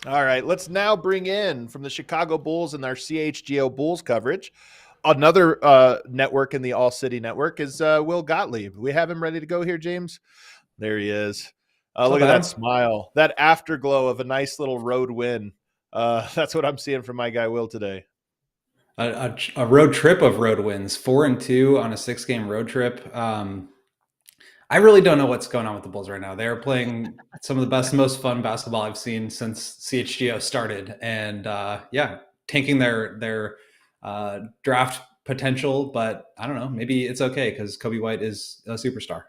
All right, let's now bring in from the Chicago Bulls and our CHGO Bulls coverage. Another network in the All City Network is Will Gottlieb. We have him ready to go here, James. There he is. Look at that smile, that afterglow of a nice little road win. That's what I'm seeing from my guy Will today. A road trip of road wins, 4-2 on a 6-game road trip. I really don't know what's going on with the Bulls right now. They're playing some of the best, most fun basketball I've seen since CHGO started. And tanking their draft potential, but I don't know, maybe it's okay because Coby White is a superstar.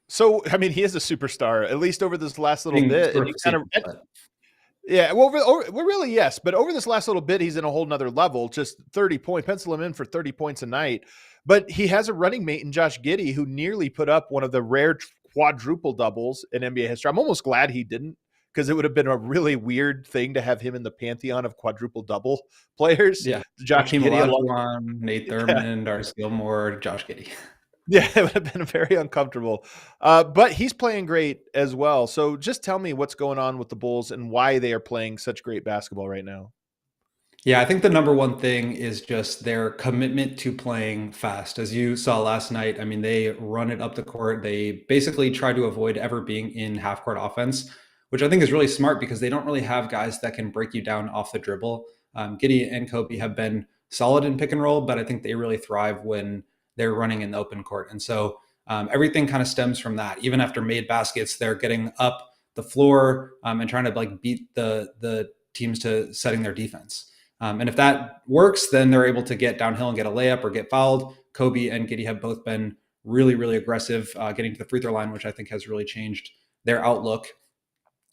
So, I mean, he is a superstar, at least over this last little bit. Yes. But over this last little bit, he's in a whole nother level, just 30 points, pencil him in for 30 points a night. But he has a running mate in Josh Giddey, who nearly put up one of the rare quadruple doubles in NBA history. I'm almost glad he didn't, because it would have been a really weird thing to have him in the pantheon of quadruple double players. Yeah. Josh Giddey, Nate Thurmond, Darce Gilmore, Josh Giddey. Yeah, it would have been very uncomfortable. But he's playing great as well. So just tell me what's going on with the Bulls and why they are playing such great basketball right now. Yeah, I think the number one thing is just their commitment to playing fast. As you saw last night, I mean, they run it up the court. They basically try to avoid ever being in half-court offense, which I think is really smart because they don't really have guys that can break you down off the dribble. Giddey and Coby have been solid in pick and roll, but I think they really thrive when they're running in the open court. And so everything kind of stems from that. Even after made baskets, they're getting up the floor and trying to beat the teams to setting their defense. And if that works, then they're able to get downhill and get a layup or get fouled. Coby and Giddey have both been really, really aggressive getting to the free throw line, which I think has really changed their outlook.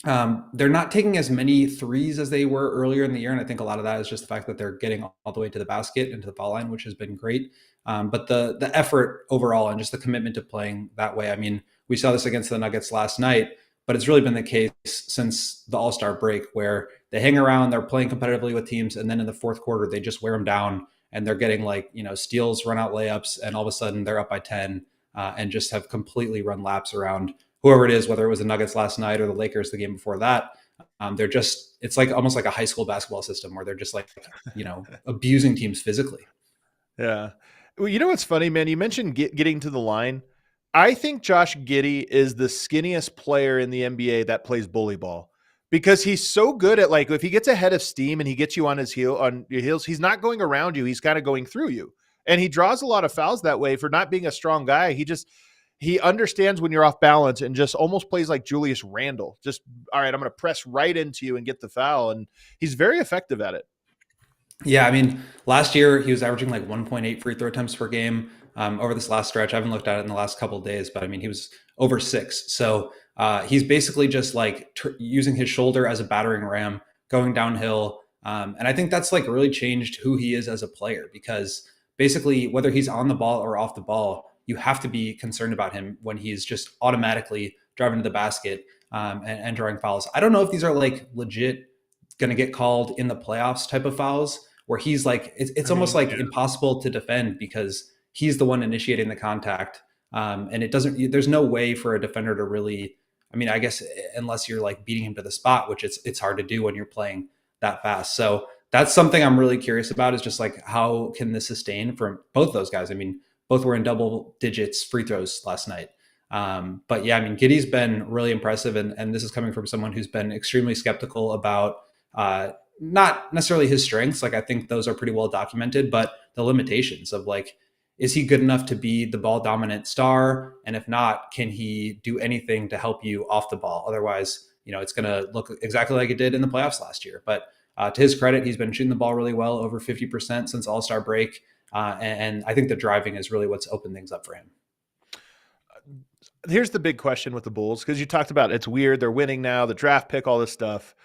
They're not taking as many threes as they were earlier in the year. And I think a lot of that is just the fact that they're getting all the way to the basket and to the foul line, which has been great. But the effort overall and just the commitment to playing that way. I mean, We saw this against the Nuggets last night, but it's really been the case since the All-Star break where they hang around, they're playing competitively with teams, and then in the fourth quarter, they just wear them down and they're getting like, steals, run out layups, and all of a sudden they're up by 10 and just have completely run laps around whoever it is, whether it was the Nuggets last night or the Lakers the game before that. It's like almost like a high school basketball system where they're just like, abusing teams physically. Yeah. Well, you know what's funny, man? You mentioned getting to the line. I think Josh Giddey is the skinniest player in the NBA that plays bully ball because he's so good at, like, if he gets ahead of steam and he gets you on your heels, he's not going around you. He's kind of going through you. And he draws a lot of fouls that way for not being a strong guy. He understands when you're off balance and just almost plays like Julius Randle. Just, all right, I'm going to press right into you and get the foul. And he's very effective at it. Yeah, I mean, last year he was averaging like 1.8 free throw attempts per game. Over this last stretch, I haven't looked at it in the last couple of days, but I mean, he was over 6. So he's basically just like using his shoulder as a battering ram, going downhill. And I think that's like really changed who he is as a player, because basically whether he's on the ball or off the ball, you have to be concerned about him when he's just automatically driving to the basket and drawing fouls. I don't know if these are like legit going to get called in the playoffs type of fouls, where he's like, it's almost like impossible to defend because he's the one initiating the contact. And there's no way for a defender to really, I mean, I guess unless you're like beating him to the spot, which it's hard to do when you're playing that fast. So that's something I'm really curious about, is just like, how can this sustain from both those guys? I mean, both were in double digits free throws last night. But yeah, I mean, Giddey's been really impressive. And this is coming from someone who's been extremely skeptical about, not necessarily his strengths. Like, I think those are pretty well documented, but the limitations of like, is he good enough to be the ball dominant star? And if not, can he do anything to help you off the ball? Otherwise, it's going to look exactly like it did in the playoffs last year. But to his credit, he's been shooting the ball really well, over 50% since All-Star break. And I think the driving is really what's opened things up for him. Here's the big question with the Bulls, because you talked about it's weird, they're winning now, the draft pick, all this stuff.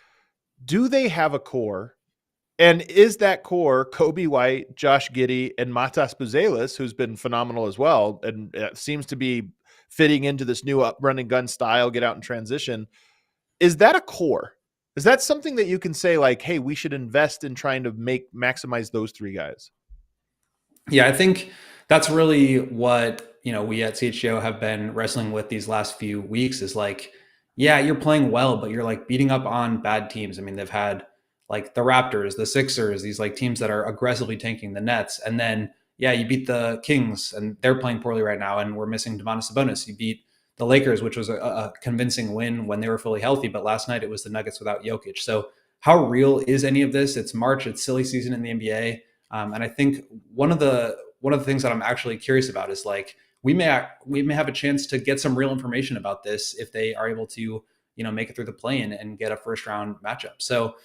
Do they have a core? And is that core Coby White, Josh Giddey, and Matas Buzelis, who's been phenomenal as well, and seems to be fitting into this new up run and gun style, get out and transition? Is that a core? Is that something that you can say like, hey, we should invest in trying to maximize those three guys? Yeah, I think that's really what, we at CHGO have been wrestling with these last few weeks, is like, yeah, you're playing well, but you're like beating up on bad teams. I mean, they've had like the Raptors, the Sixers, these like teams that are aggressively tanking the Nets. And then, yeah, you beat the Kings and they're playing poorly right now. And we're missing Domantas Sabonis. You beat the Lakers, which was a convincing win when they were fully healthy. But last night it was the Nuggets without Jokic. So how real is any of this? It's March, it's silly season in the NBA. And I think one of the things that I'm actually curious about is like, we may have a chance to get some real information about this if they are able to, make it through the play-in and get a first round matchup. So,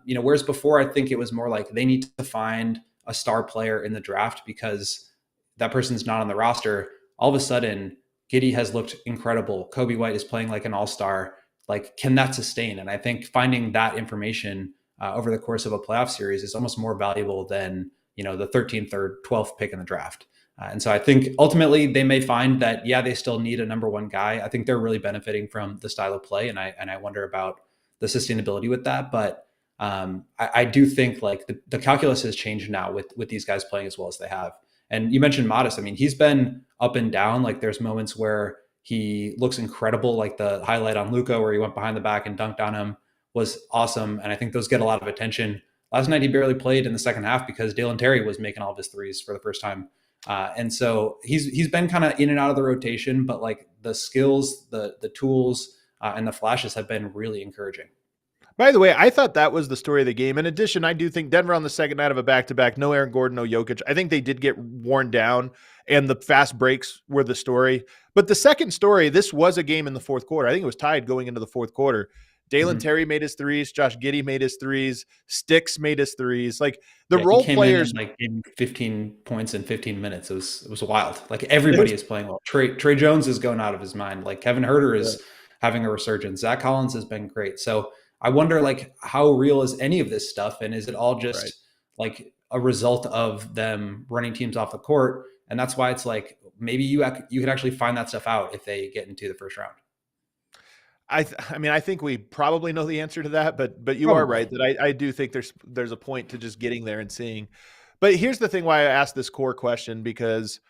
whereas before, I think it was more like they need to find a star player in the draft because that person's not on the roster. All of a sudden, Giddey has looked incredible. Coby White is playing like an all-star. Like, can that sustain? And I think finding that information over the course of a playoff series is almost more valuable than, the 13th or 12th pick in the draft. And so I think ultimately they may find that, yeah, they still need a number one guy. I think they're really benefiting from the style of play. And I wonder about the sustainability with that. But I do think like the calculus has changed now with these guys playing as well as they have. And you mentioned Matas. I mean, he's been up and down. Like there's moments where he looks incredible. Like the highlight on Luka where he went behind the back and dunked on him was awesome. And I think those get a lot of attention. Last night, he barely played in the second half because Dalen Terry was making all of his threes for the first time. And so he's been kind of in and out of the rotation, but like the skills, the tools, and the flashes have been really encouraging. By the way, I thought that was the story of the game. In addition, I do think Denver on the second night of a back-to-back, no Aaron Gordon, no Jokic. I think they did get worn down, and the fast breaks were the story. But the second story, this was a game in the fourth quarter. I think it was tied going into the fourth quarter. Dalen Terry made his threes. Josh Giddey made his threes. Sticks made his threes. Like the role players, like gave 15 points in 15 minutes. It was wild. Like everybody is playing well. Trey Jones is going out of his mind. Like Kevin Huerter is having a resurgence. Zach Collins has been great. So I wonder, like, how real is any of this stuff, and is it all just like a result of them running teams off the court? And that's why it's like maybe you could actually find that stuff out if they get into the first round. I mean, I think we probably know the answer to that, but you are Probably. right that I do think there's a point to just getting there and seeing. But here's the thing why I asked this core question, because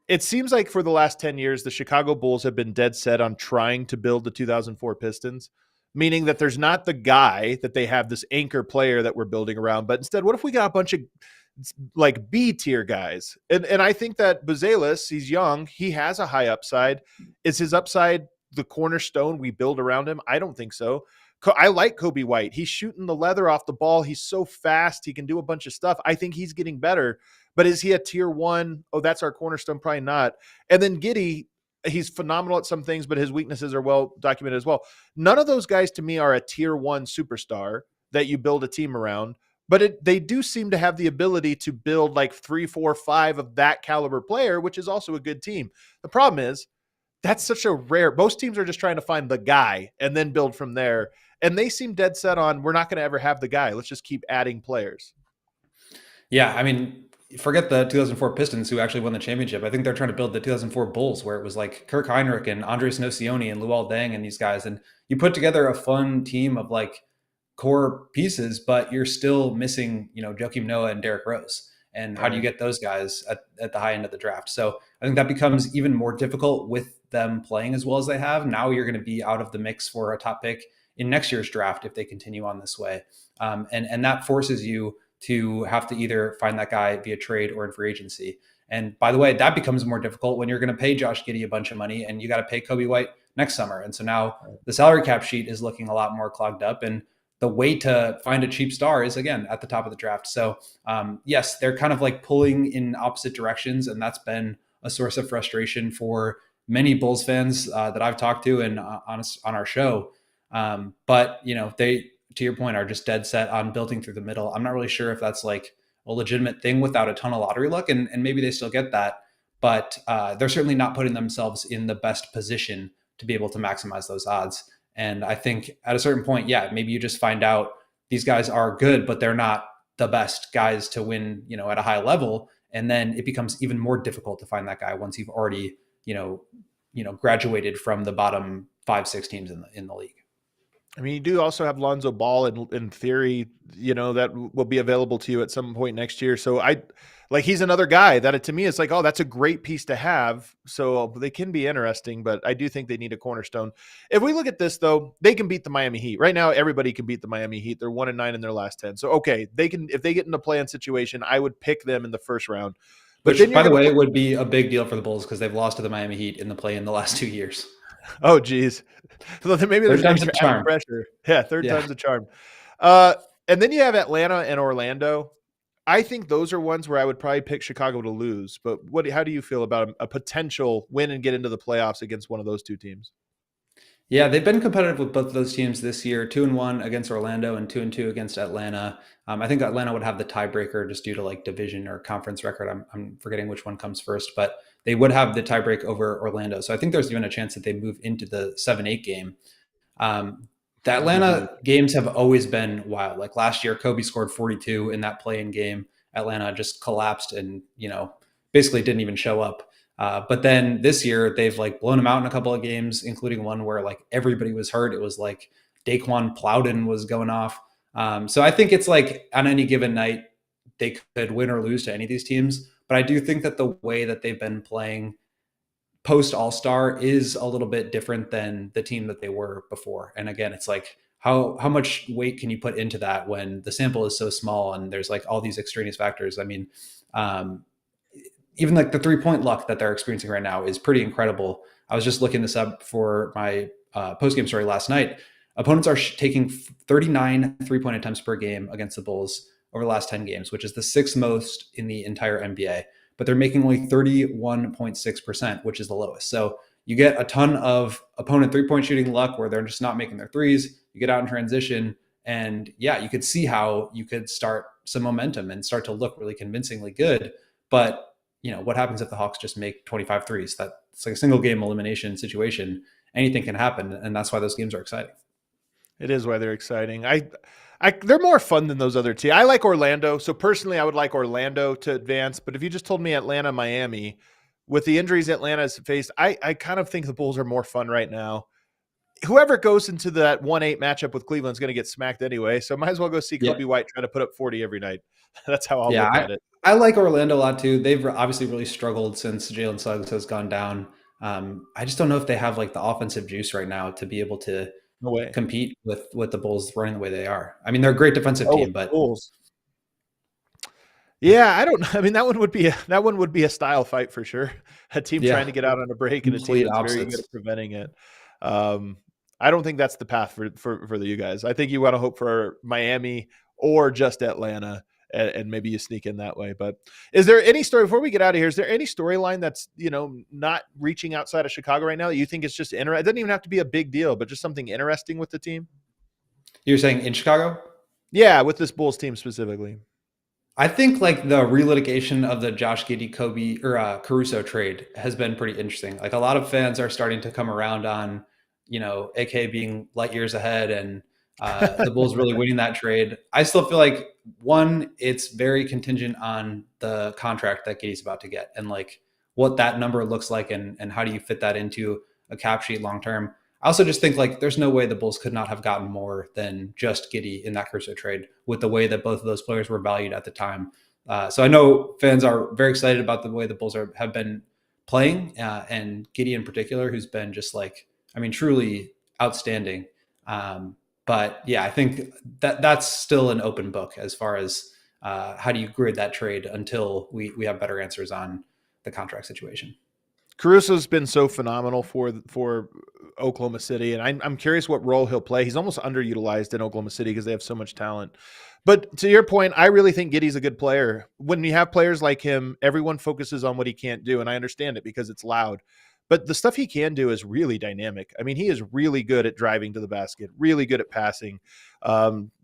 it seems like for the last 10 years, the Chicago Bulls have been dead set on trying to build the 2004 Pistons, meaning that there's not the guy that they have, this anchor player that we're building around, but instead, what if we got a bunch of like B tier guys? And I think that Buzelis, he's young, he has a high upside. Is his upside the cornerstone we build around him? I don't think so. I like Coby White. He's shooting the leather off the ball. He's so fast. He can do a bunch of stuff. I think he's getting better. But is he a tier one? Oh, that's our cornerstone? Probably not. And then Giddey, he's phenomenal at some things, but his weaknesses are well documented as well. None of those guys to me are a tier one superstar that you build a team around. But they do seem to have the ability to build like 3, 4, 5 of that caliber player, which is also a good team. The problem is that's such a rare, most teams are just trying to find the guy and then build from there. And they seem dead set on, we're not going to ever have the guy. Let's just keep adding players. Yeah, I mean, forget the 2004 Pistons who actually won the championship. I think they're trying to build the 2004 Bulls where it was like Kirk Heinrich and Andres Nocioni and Luol Deng and these guys. And you put together a fun team of like core pieces, but you're still missing, Joakim Noah and Derrick Rose. And how do you get those guys at the high end of the draft? So I think that becomes even more difficult with them playing as well as they have. Now you're going to be out of the mix for a top pick in next year's draft if they continue on this way. And that forces you to have to either find that guy via trade or in free agency. And by the way, that becomes more difficult when you're going to pay Josh Giddey a bunch of money and you got to pay Coby White next summer. And so now the salary cap sheet is looking a lot more clogged up, and the way to find a cheap star is, again, at the top of the draft. So yes, they're kind of like pulling in opposite directions. And that's been a source of frustration for many Bulls fans that I've talked to and on our show. But, they, to your point, are just dead set on building through the middle. I'm not really sure if that's like a legitimate thing without a ton of lottery luck, and maybe they still get that, but they're certainly not putting themselves in the best position to be able to maximize those odds. And I think at a certain point, yeah, maybe you just find out these guys are good, but they're not the best guys to win, at a high level. And then it becomes even more difficult to find that guy once you've already, graduated from the bottom 5, 6 teams in the league. I mean, you do also have Lonzo Ball in theory, that will be available to you at some point next year. So he's another guy that to me is like, oh, that's a great piece to have. So they can be interesting, but I do think they need a cornerstone. If we look at this though, they can beat the Miami Heat right now. Everybody can beat the Miami Heat. They're 1-9 in their last 10. So, okay, they can, if they get in a play-in situation, I would pick them in the first round. But which, by the way, would be a big deal for the Bulls because they've lost to the Miami Heat in the play in the last 2 years. Oh, geez. So maybe there's extra added pressure. Yeah, third time's a charm. And then you have Atlanta and Orlando. I think those are ones where I would probably pick Chicago to lose. But how do you feel about a potential win and get into the playoffs against one of those two teams? Yeah, they've been competitive with both of those teams this year, 2-1 against Orlando and 2-2 against Atlanta. I think Atlanta would have the tiebreaker just due to like division or conference record. I'm forgetting which one comes first, but they would have the tiebreak over Orlando. So I think there's even a chance that they move into the 7-8 game. The Atlanta games have always been wild. Like last year, Kobe scored 42 in that play-in game. Atlanta just collapsed and, basically didn't even show up. But then this year they've like blown them out in a couple of games, including one where like everybody was hurt. It was like Daquan Plowden was going off. So I think it's like on any given night, they could win or lose to any of these teams. But I do think that the way that they've been playing post All-Star is a little bit different than the team that they were before. And again, it's like, how much weight can you put into that when the sample is so small and there's like all these extraneous factors? I mean, even like the 3-point luck that they're experiencing right now is pretty incredible. I was just looking this up for my post-game story last night. Opponents are taking 39 3-point attempts per game against the Bulls over the last 10 games, which is the 6th most in the entire NBA. But they're making only 31.6%, which is the lowest. So you get a ton of opponent 3-point shooting luck where they're just not making their threes. You get out in transition. And yeah, you could see how you could start some momentum and start to look really convincingly good. But what happens if the Hawks just make 25 threes? It's like a single game elimination situation. Anything can happen. And that's why those games are exciting. It is why they're exciting. They're more fun than those other teams. I like Orlando. So personally, I would like Orlando to advance. But if you just told me Atlanta, Miami, with the injuries Atlanta's faced, I kind of think the Bulls are more fun right now. Whoever goes into that 1-8 matchup with Cleveland is going to get smacked anyway. So might as well go see Coby White try to put up 40 every night. That's how I'll look at it. I like Orlando a lot too. They've obviously really struggled since Jalen Suggs has gone down. I just don't know if they have like the offensive juice right now to be able to compete with the Bulls running the way they are. I mean, they're a great defensive team, but Bulls. Yeah, I don't know. I mean, that one would be a style fight for sure. A team trying to get out on a break and a team that's very good at preventing it. I don't think that's the path for you guys. I think you want to hope for Miami or just Atlanta, and maybe you sneak in that way. But is there any story before we get out of here? Is there any storyline that's not reaching outside of Chicago right now that you think is just interesting? It doesn't even have to be a big deal, but just something interesting with the team. You're saying in Chicago? Yeah, with this Bulls team specifically. I think like the relitigation of the Josh Giddey, Caruso trade has been pretty interesting. Like a lot of fans are starting to come around on, AK being light years ahead and the Bulls really winning that trade. I still feel like it's very contingent on the contract that Giddey's about to get and like what that number looks like and how do you fit that into a cap sheet long-term. I also just think like there's no way the Bulls could not have gotten more than just Giddey in that Caruso trade with the way that both of those players were valued at the time. So I know fans are very excited about the way the Bulls have been playing and Giddey in particular, who's been just like, truly outstanding. But yeah, I think that's still an open book as far as how do you grid that trade until we have better answers on the contract situation. Caruso's been so phenomenal for Oklahoma City, and I'm curious what role he'll play. He's almost underutilized in Oklahoma City because they have so much talent. But to your point, I really think Giddey's a good player. When you have players like him, everyone focuses on what he can't do, and I understand it because it's loud. But the stuff he can do is really dynamic. I mean, he is really good at driving to the basket, really good at passing,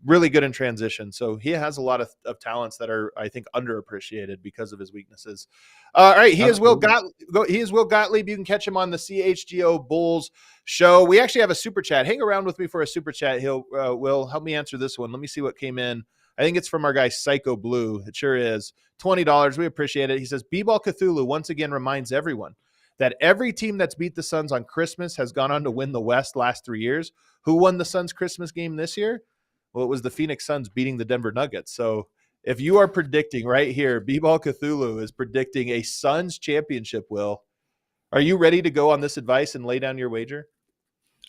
really good in transition. So he has a lot of talents that are, I think, underappreciated because of his weaknesses. All right, he is Will Gottlieb. You can catch him on the CHGO Bulls show. We actually have a super chat. Hang around with me for a super chat. Will help me answer this one. Let me see what came in. I think it's from our guy Psycho Blue. It sure is. $20. We appreciate it. He says, B-Ball Cthulhu once again reminds everyone that every team that's beat the Suns on Christmas has gone on to win the West last 3 years. Who won the Suns Christmas game this year? Well, it was the Phoenix Suns beating the Denver Nuggets. So if you are predicting right here, B-Ball Cthulhu is predicting a Suns championship, Will, are you ready to go on this advice and lay down your wager?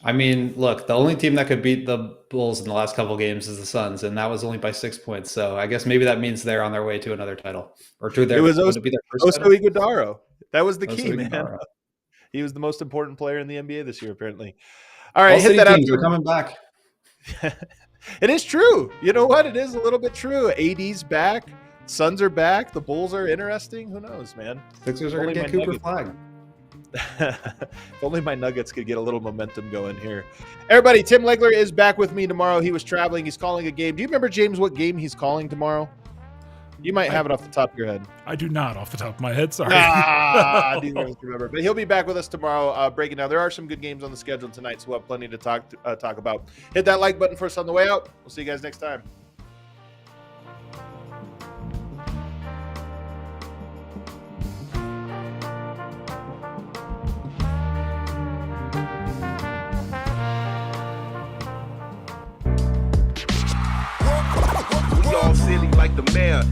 Look, the only team that could beat the Bulls in the last couple of games is the Suns, and that was only by 6 points. So I guess maybe that means they're on their way to another title. Or to their, it was Oso Iguodaro. That was the Oso key, Iguodaro. Man. He was the most important player in the NBA this year, apparently. All right, All hit that teams out. are coming back. It is true. You know what? It is a little bit true. AD's back. Suns are back. The Bulls are interesting. Who knows, man? Sixers are going to get Cooper Flag. If only my Nuggets could get a little momentum going here. Everybody, Tim Legler is back with me tomorrow. He was traveling. He's calling a game. Do you remember, James, what game he's calling tomorrow? You might have it off the top of your head. I do not off the top of my head. Sorry. I do remember. But he'll be back with us tomorrow breaking down. There are some good games on the schedule tonight, so we'll have plenty to talk about. Hit that like button for us on the way out. We'll see you guys next time. Silly like the mayor.